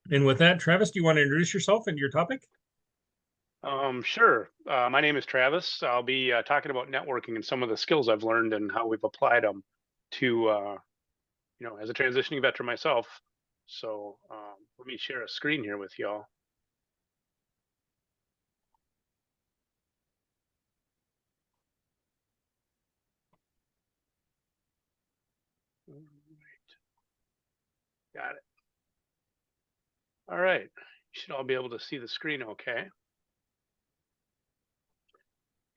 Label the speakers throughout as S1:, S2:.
S1: And with that, Travis, do you want to introduce yourself and your topic?
S2: Sure. My name is Travis. I'll be talking about networking and some of the skills I've learned and how we've applied them to, as a transitioning veteran myself. So let me share a screen here with y'all. All right, got it. All right. You should all be able to see the screen okay.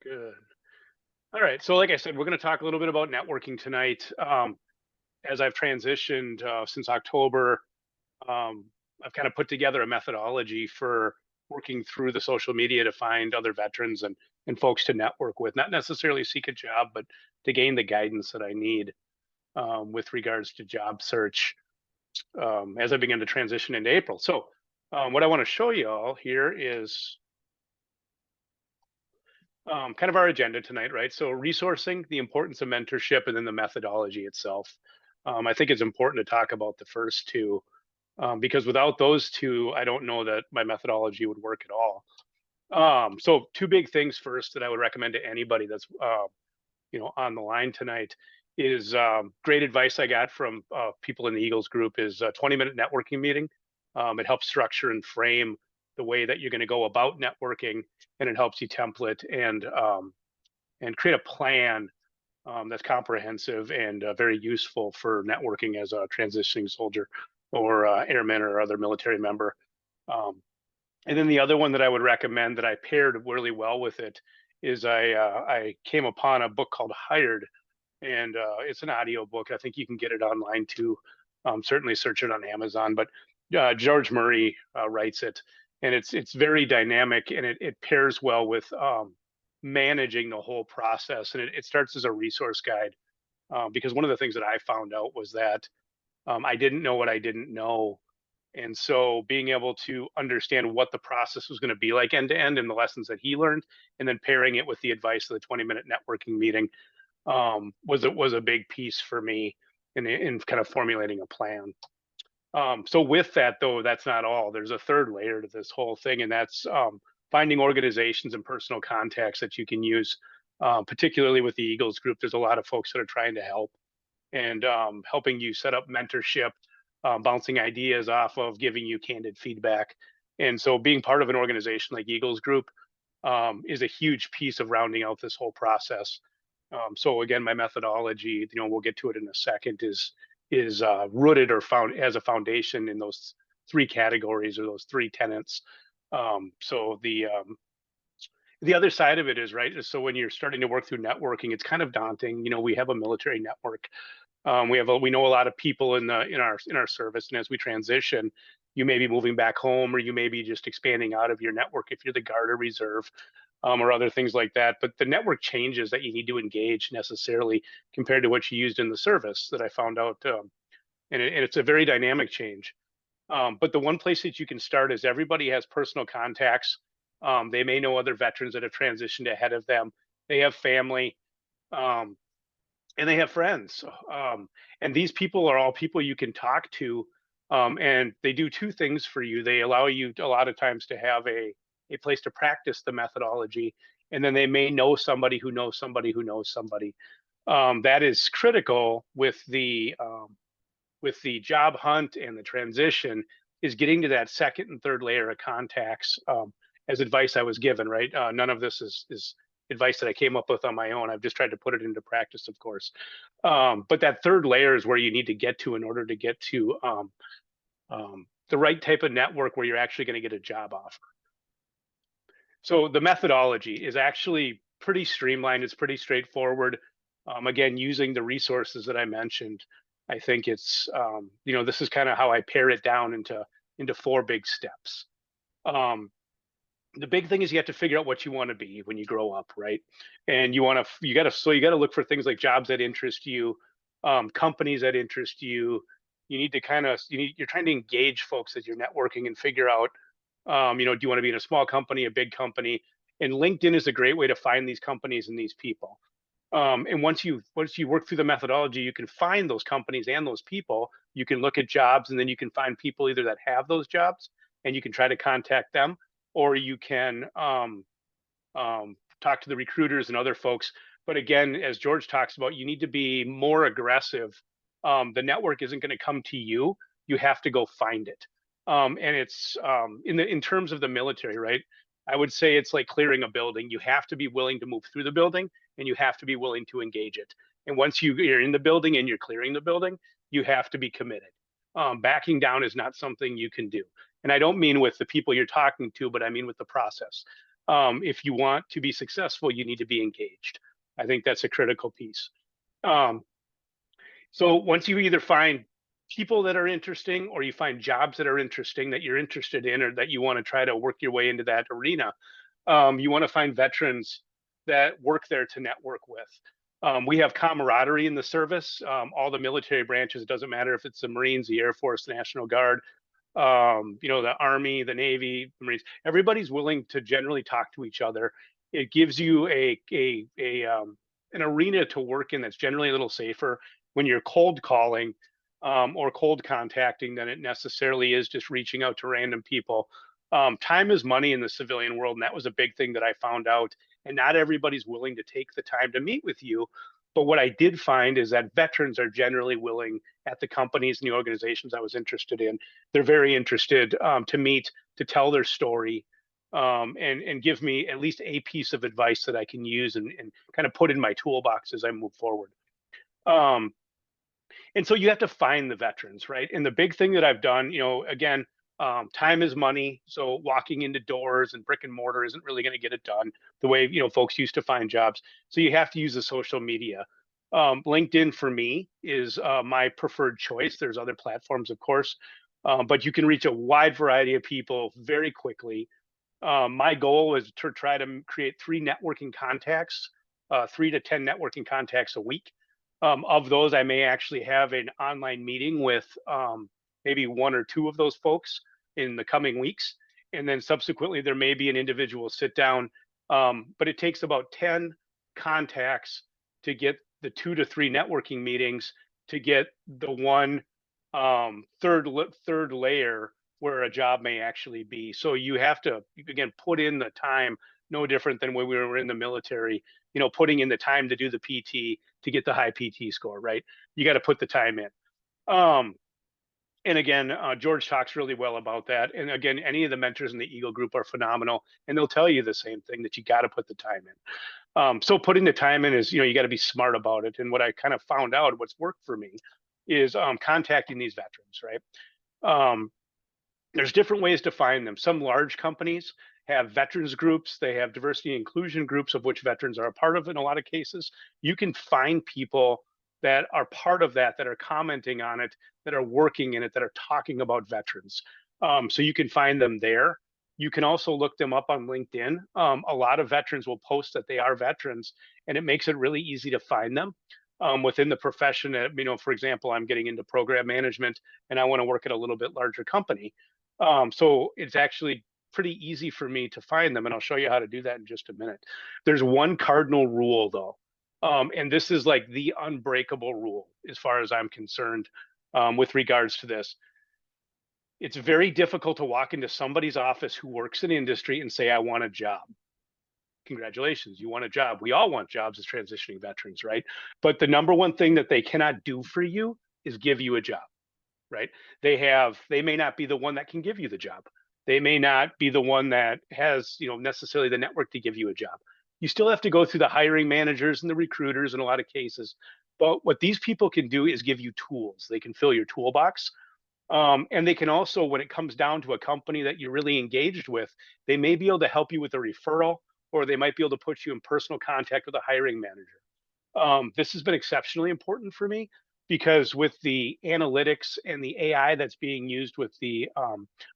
S2: Good. All right. So, like I said, we're going to talk a little bit about networking tonight. As I've transitioned since October, um, I've kind of put together a methodology for working through the social media to find other veterans and folks to network with, not necessarily seek a job, but to gain the guidance that I need with regards to job search as I begin to transition into April. So, what I want to show you all here is kind of our agenda tonight, right? So, resourcing, the importance of mentorship, and then the methodology itself. I think it's important to talk about the first two because without those two, I don't know that my methodology would work at all. So two big things first that I would recommend to anybody that's on the line tonight is great advice I got from people in the Eagles group is a 20-minute networking meeting. It helps structure and frame the way that you're going to go about networking, and it helps you template and create a plan that's comprehensive and very useful for networking as a transitioning soldier or airman or other military member. Um, and then the other one that I would recommend that I paired really well with it is I came upon a book called Hired, and it's an audio book. I think you can get it online too. Certainly search it on Amazon. But George Murray writes it, and it's very dynamic, and it pairs well with managing the whole process. And it starts as a resource guide because one of the things that I found out was that I didn't know what I didn't know. And so being able to understand what the process was going to be like end to end and the lessons that he learned, and then pairing it with the advice of the 20-minute networking meeting was a big piece for me in kind of formulating a plan. So with that though, that's not all. There's a third layer to this whole thing, and that's finding organizations and personal contacts that you can use. Particularly with the Eagles group, there's a lot of folks that are trying to help and helping you set up mentorship, bouncing ideas off of, giving you candid feedback. And so being part of an organization like Eagles Group is a huge piece of rounding out this whole process. So again, my methodology, we'll get to it in a second, is rooted or found as a foundation in those three categories or those three tenets. So the other side of it is right. So when you're starting to work through networking, it's kind of daunting. We have a military network. We know a lot of people in our service, and as we transition, you may be moving back home, or you may be just expanding out of your network if you're the guard or reserve, or other things like that. But the network changes that you need to engage necessarily compared to what you used in the service that I found out, and it's a very dynamic change. But the one place that you can start is everybody has personal contacts. They may know other veterans that have transitioned ahead of them. They have family. Um, and they have friends. And these people are all people you can talk to. And they do two things for you. They allow you a lot of times to have a place to practice the methodology. And then they may know somebody who knows somebody who knows somebody. That is critical with the job hunt and the transition is getting to that second and third layer of contacts as advice I was given, right? None of this is advice that I came up with on my own. I've just tried to put it into practice, of course. But that third layer is where you need to get to in order to get to the right type of network where you're actually going to get a job offer. So the methodology is actually pretty streamlined. It's pretty straightforward. Again, using the resources that I mentioned, I think this is kind of how I pare it down into four big steps. Um, the big thing is you have to figure out what you want to be when you grow up, right? And you got to look for things like jobs that interest you, companies that interest you. You need to you're trying to engage folks as you're networking and figure out, do you want to be in a small company, a big company? And LinkedIn is a great way to find these companies and these people. And once you work through the methodology, you can find those companies and those people You can look at jobs, and then you can find people either that have those jobs, and you can try to contact them, or you can talk to the recruiters and other folks. But again, as George talks about, you need to be more aggressive. The network isn't going to come to you; you have to go find it. And it's in terms of the military, right? I would say it's like clearing a building. You have to be willing to move through the building, and you have to be willing to engage it. And once you're in the building and you're clearing the building, you have to be committed. Backing down is not something you can do. And I don't mean with the people you're talking to, but I mean with the process. If you want to be successful, you need to be engaged. I think that's a critical piece. Um, so once you either find people that are interesting, or you find jobs that are interesting that you're interested in, or that you want to try to work your way into that arena, you want to find veterans that work there to network with. We have camaraderie in the service. All the military branches, it doesn't matter if it's the Marines, the Air Force, the National Guard, the Army, the Navy, the Marines. Everybody's willing to generally talk to each other. It gives you an arena to work in that's generally a little safer when you're cold calling or cold contacting than it necessarily is just reaching out to random people. Time is money in the civilian world, and that was a big thing that I found out. And not everybody's willing to take the time to meet with you. But what I did find is that veterans are generally willing at the companies and the organizations I was interested in. They're very interested to meet, to tell their story, and give me at least a piece of advice that I can use and kind of put in my toolbox as I move forward. Um, and so you have to find the veterans, right? And the big thing that I've done, again, time is money. So walking into doors and brick and mortar isn't really going to get it done the way folks used to find jobs. So you have to use the social media. LinkedIn for me is my preferred choice. There's other platforms, of course, but you can reach a wide variety of people very quickly. My goal is to try to create 3 to 10 networking contacts a week. Of those, I may actually have an online meeting with maybe 1 or 2 of those folks in the coming weeks. And then subsequently, there may be an individual sit down. But it takes about 10 contacts to get the 2 to 3 networking meetings to get the one third layer where a job may actually be. So you have to, again, put in the time, no different than when we were in the military, putting in the time to do the PT to get the high PT score, right? You got to put the time in. Um, and again, George talks really well about that. And again, any of the mentors in the Eagle group are phenomenal, and they'll tell you the same thing, that you got to put the time in. So putting the time in is, you got to be smart about it. And what I kind of found out, what's worked for me, is contacting these veterans, right? Um, there's different ways to find them. Some large companies have veterans groups. They have diversity and inclusion groups, of which veterans are a part of in a lot of cases. You can find people that are part of that are commenting on it, that are working in it, that are talking about veterans. So you can find them there. You can also look them up on LinkedIn. A lot of veterans will post that they are veterans, and it makes it really easy to find them within the profession. For example, I'm getting into program management, and I want to work at a little bit larger company. So it's actually pretty easy for me to find them, and I'll show you how to do that in just a minute. There's one cardinal rule, though, and this is like the unbreakable rule as far as I'm concerned with regards to this. It's very difficult to walk into somebody's office who works in industry and say, I want a job. Congratulations, you want a job. We all want jobs as transitioning veterans, right? But the number one thing that they cannot do for you is give you a job, right? They may not be the one that can give you the job. They may not be the one that has, necessarily the network to give you a job. You still have to go through the hiring managers and the recruiters in a lot of cases. But what these people can do is give you tools. They can fill your toolbox. And they can also, when it comes down to a company that you're really engaged with, they may be able to help you with a referral, or they might be able to put you in personal contact with a hiring manager. This has been exceptionally important for me, because with the analytics and the AI that's being used with the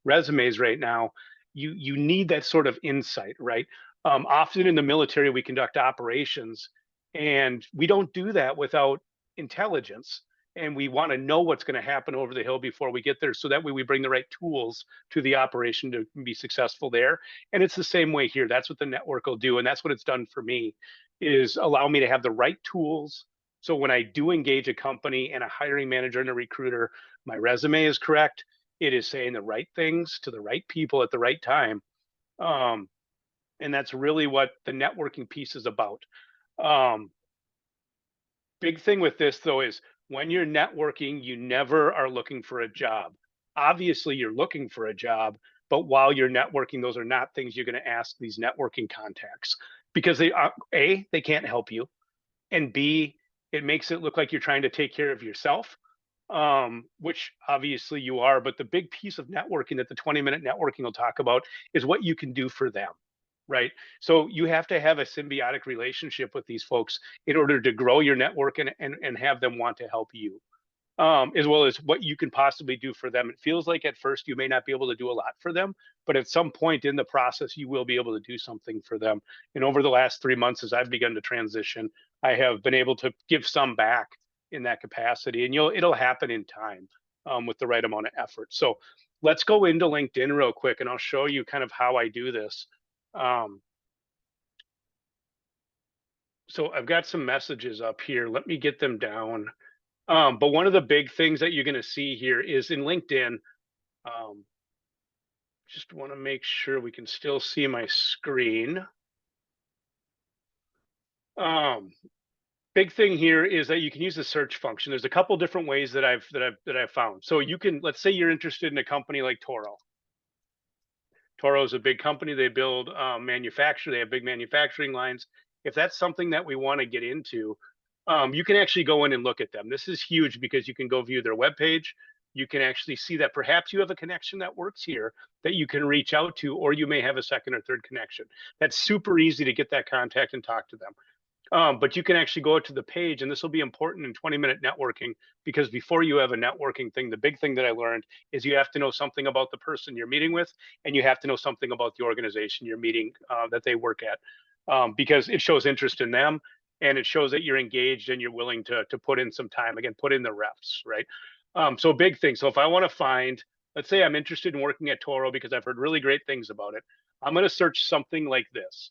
S2: resumes right now, you need that sort of insight, right? Often in the military, we conduct operations, and we don't do that without intelligence. And we want to know what's going to happen over the hill before we get there, so that way we bring the right tools to the operation to be successful there. And it's the same way here. That's what the network will do, and that's what it's done for me, is allow me to have the right tools So when I do engage a company and a hiring manager and a recruiter, my resume is correct. It is saying the right things to the right people at the right time. Um, and that's really what the networking piece is about. Um, Big thing with this though is when you're networking, you never are looking for a job. Obviously, you're looking for a job, but while you're networking, those are not things you're going to ask these networking contacts because they are A, they can't help you, and B, it makes it look like you're trying to take care of yourself, which obviously you are. But the big piece of networking that the 20-minute networking will talk about is what you can do for them, right? So you have to have a symbiotic relationship with these folks in order to grow your network and have them want to help you, as well as what you can possibly do for them. It feels like at first you may not be able to do a lot for them, but at some point in the process, you will be able to do something for them. And over the last 3 months, as I've begun to transition, I have been able to give some back in that capacity, and it'll happen in time, with the right amount of effort. So let's go into LinkedIn real quick, and I'll show you kind of how I do this. Um, so I've got some messages up here. Let me get them down. But one of the big things that you're going to see here is in LinkedIn. Um, just want to make sure we can still see my screen. Um, Big thing here is that you can use the search function. There's a couple different ways that I've found. So you can, let's say you're interested in a company like Toro. Toro is a big company. They build manufacture. They have big manufacturing lines. If that's something that we want to get into, you can actually go in and look at them. This is huge because you can go view their webpage. You can actually see that perhaps you have a connection that works here that you can reach out to, or you may have a second or third connection. That's super easy to get that contact and talk to them. But you can actually go to the page, and this will be important in 20-minute networking because before you have a networking thing, the big thing that I learned is you have to know something about the person you're meeting with, and you have to know something about the organization you're meeting, that they work at, because it shows interest in them and it shows that you're engaged and you're willing to put in some time. Again, put in the reps, right? So big thing. So if I want to find, let's say I'm interested in working at Toro because I've heard really great things about it, I'm going to search something like this: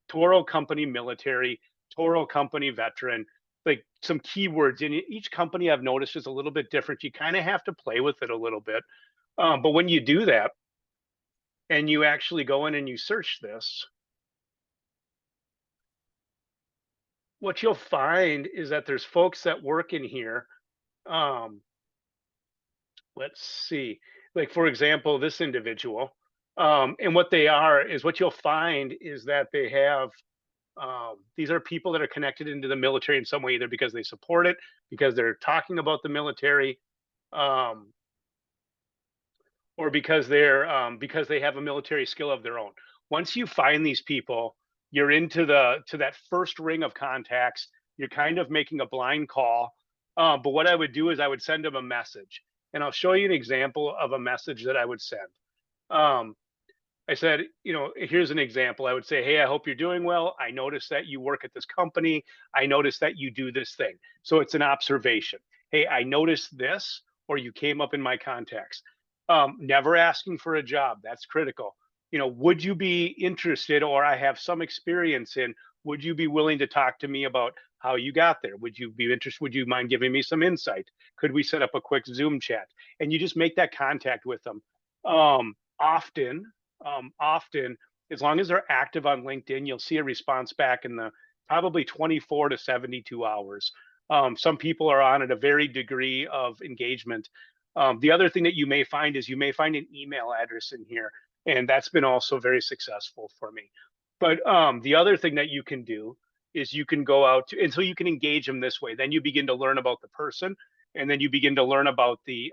S2: Toro Company Military, Toro Company Veteran, like some keywords. And each company I've noticed is a little bit different. You kind of have to play with it a little bit. But when you do that and you actually go in and you search this, what you'll find is that there's folks that work in here. Um, let's see, like for example, this individual. And what they are is what you'll find is that they have, these are people that are connected into the military in some way, either because they support it, because they're talking about the military, um, or because they have a military skill of their own. Once you find these people, you're into the to that first ring of contacts. You're kind of making a blind call. But what I would do is I would send them a message, and I'll show you an example of a message that I would send. Um, I said, here's an example. I would say, hey, I hope you're doing well. I noticed that you work at this company. I noticed that you do this thing. So it's an observation. Hey, I noticed this, or you came up in my contacts. Never asking for a job. That's critical. Would you be interested, or I have some experience in, would you be willing to talk to me about how you got there? Would you be interested? Would you mind giving me some insight? Could we set up a quick Zoom chat? And you just make that contact with them. Often, as long as they're active on LinkedIn, you'll see a response back in the probably 24 to 72 hours. Some people are on at a varied degree of engagement. The other thing that you may find is you may find an email address in here, and that's been also very successful for me. But the other thing that you can do is you can go out to, and so you can engage them this way. Then you begin to learn about the person, and then you begin to learn about the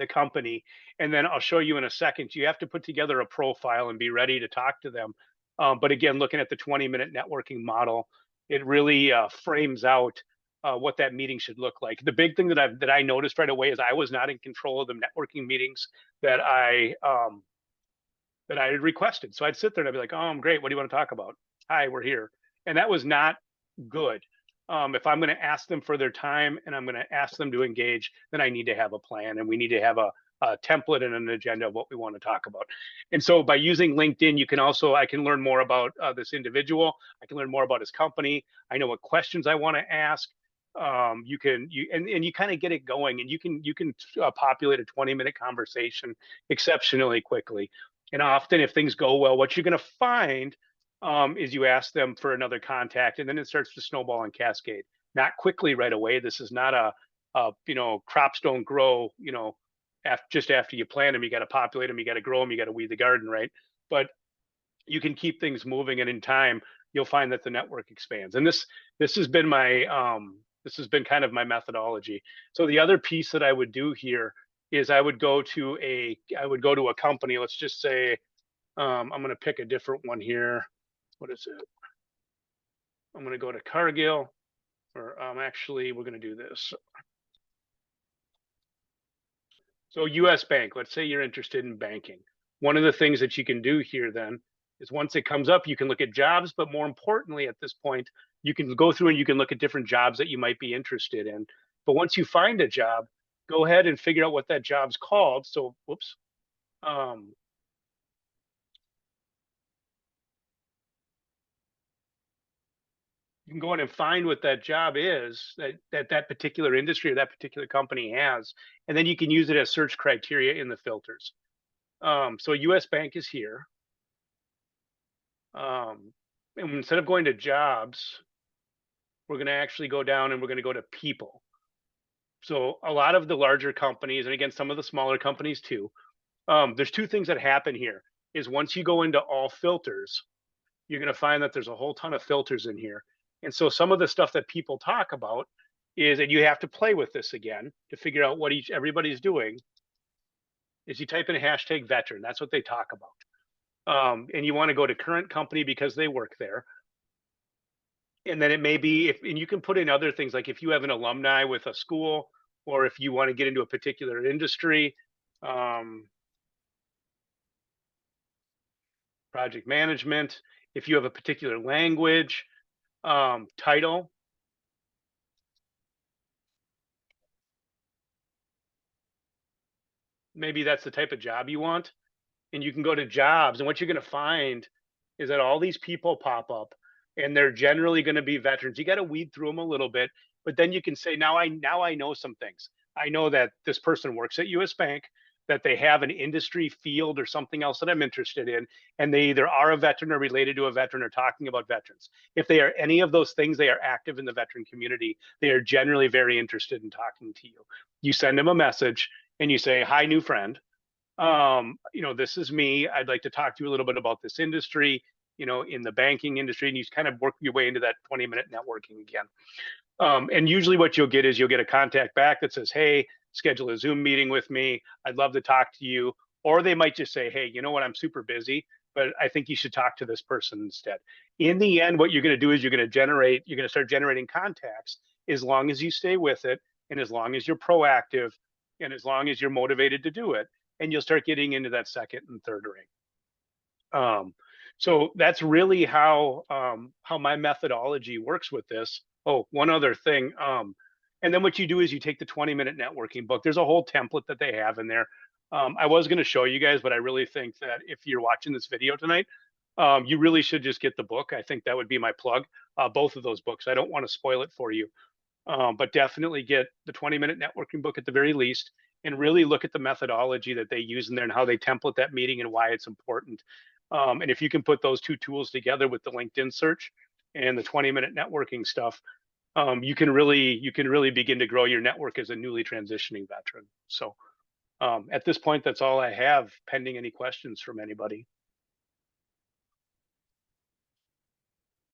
S2: company. And then I'll show you in a second, you have to put together a profile and be ready to talk to them. But again, looking at the 20-minute networking model, it really frames out what that meeting should look like. The big thing that I noticed right away is I was not in control of the networking meetings that I had requested. So I'd sit there and I'd be like, "Oh, I'm great. What do you want to talk about? Hi, we're here." And that was not good. If I'm going to ask them for their time and I'm going to ask them to engage, then I need to have a plan, and we need to have a template and an agenda of what we want to talk about. And so by using LinkedIn, I can learn more about this individual. I can learn more about his company. I know what questions I want to ask. You kind of get it going, and you can populate a 20-minute conversation exceptionally quickly. And often, if things go well, what you're going to find is you ask them for another contact, and then it starts to snowball and cascade. Not quickly right away. This is not crops don't grow just after you plant them. You got to populate them, you got to grow them, you got to weed the garden, right? But you can keep things moving, and in time you'll find that the network expands. And this has been my this has been kind of my methodology. So the other piece that I would do here is I would go to a company. Let's just say I'm going to pick a different one here. What is it? I'm going to go to Cargill, or actually we're going to do this. So US Bank, let's say you're interested in banking. One of the things that you can do here then is once it comes up, you can look at jobs, but more importantly at this point, you can go through and you can look at different jobs that you might be interested in. But once you find a job, go ahead and figure out what that job's called. So, whoops. Um, you can go in and find what that job is that particular industry or that particular company has, and then you can use it as search criteria in the filters. So US Bank is here. Um, and instead of going to jobs, we're going to actually go down and we're going to go to people. So a lot of the larger companies, and again, some of the smaller companies too, there's two things that happen here. Is once you go into all filters, you're going to find that there's a whole ton of filters in here. And so some of the stuff that people talk about is that you have to play with this again to figure out what everybody's doing. Is you type in a hashtag veteran. That's what they talk about. And you want to go to current company because they work there. And then it may be and you can put in other things, like if you have an alumni with a school, or if you want to get into a particular industry, um, project management, if you have a particular language, title. Maybe that's the type of job you want. And you can go to jobs, and what you're going to find is that all these people pop up, and they're generally going to be veterans. You got to weed through them a little bit, but then you can say, now I know some things. I know that this person works at US Bank, that they have an industry field or something else that I'm interested in, and they either are a veteran or related to a veteran or talking about veterans. If they are any of those things, they are active in the veteran community. They are generally very interested in talking to you. You send them a message and you say, hi, new friend, this is me. I'd like to talk to you a little bit about this industry, in the banking industry, and you kind of work your way into that 20-minute networking again. And usually what you'll get is you'll get a contact back that says, hey, schedule a Zoom meeting with me. I'd love to talk to you. Or they might just say, hey, you know what? I'm super busy, but I think you should talk to this person instead. In the end, what you're going to do is you're going to start generating contacts as long as you stay with it, and as long as you're proactive, and as long as you're motivated to do it, and you'll start getting into that second and third ring. So that's really how my methodology works with this. Oh, one other thing. And then what you do is you take the 20-minute networking book. There's a whole template that they have in there. I was going to show you guys, but I really think that if you're watching this video tonight, you really should just get the book. I think that would be my plug. Both of those books. I don't want to spoil it for you, but definitely get the 20-minute networking book at the very least, and really look at the methodology that they use in there and how they template that meeting and why it's important. And if you can put those two tools together with the LinkedIn search and the 20-minute networking stuff, you can really begin to grow your network as a newly transitioning veteran. So at this point, that's all I have, pending any questions from anybody.